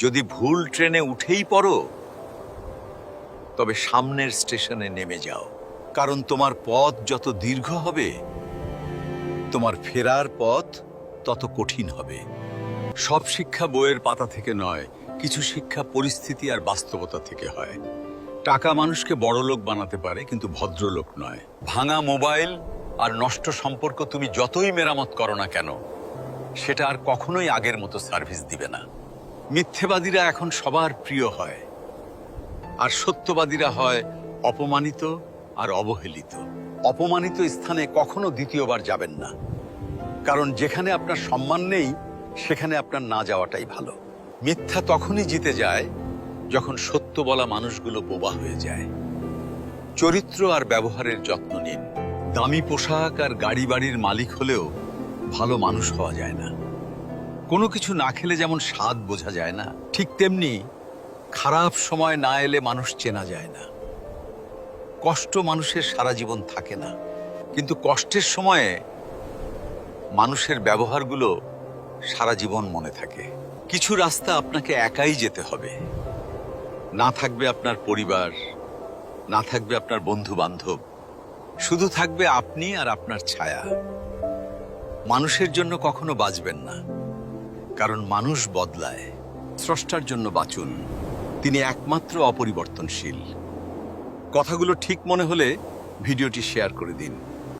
যদি ভুল ট্রেনে উঠেই পড়ো, তবে সামনের স্টেশনে নেমে যাও, কারণ তোমার পথ যত দীর্ঘ হবে, তোমার ফেরার পথ তত কঠিন হবে। সব শিক্ষা বইয়ের পাতা থেকে নয়, কিছু শিক্ষা পরিস্থিতি আর বাস্তবতা থেকে হয়। টাকা মানুষকে বড়লোক বানাতে পারে, কিন্তু ভদ্রলোক নয়। ভাঙা মোবাইল আর নষ্ট সম্পর্ক তুমি যতই মেরামত করো না কেন, সেটা আর কখনোই আগের মতো সার্ভিস দিবে না। মিথ্যেবাদীরা এখন সবার প্রিয় হয়, আর সত্যবাদীরা হয় অপমানিত আর অবহেলিত। অপমানিত স্থানে কখনো দ্বিতীয়বার যাবেন না, কারণ যেখানে আপনার সম্মান নেই, সেখানে আপনার না যাওয়াটাই ভালো। মিথ্যা তখনই জিতে যায় যখন সত্য বলা মানুষগুলো বোবা হয়ে যায়। চরিত্র আর ব্যবহারের যত্ন নিন। দামি পোশাক আর গাড়ি বাড়ির মালিক হলেও ভালো মানুষ হওয়া যায় না। কোনো কিছু না খেলে যেমন স্বাদ বোঝা যায় না, ঠিক তেমনি খারাপ সময় না এলে মানুষ চেনা যায় না। কষ্ট মানুষের সারা জীবন থাকে না, কিন্তু কষ্টের সময়ে মানুষের ব্যবহারগুলো সারা জীবন মনে থাকে। কিছু রাস্তা আপনাকে একাই যেতে হবে। না থাকবে আপনার পরিবার, না থাকবে আপনার বন্ধু বান্ধব, শুধু থাকবে আপনি আর আপনার ছায়া। মানুষের জন্য কখনো বাঁচবেন না, কারণ মানুষ বদলায়। স্রষ্টার জন্য বাঁচুন, তিনি একমাত্র অপরিবর্তনশীল। কথাগুলো ঠিক মনে হলে ভিডিওটি শেয়ার করে দিন।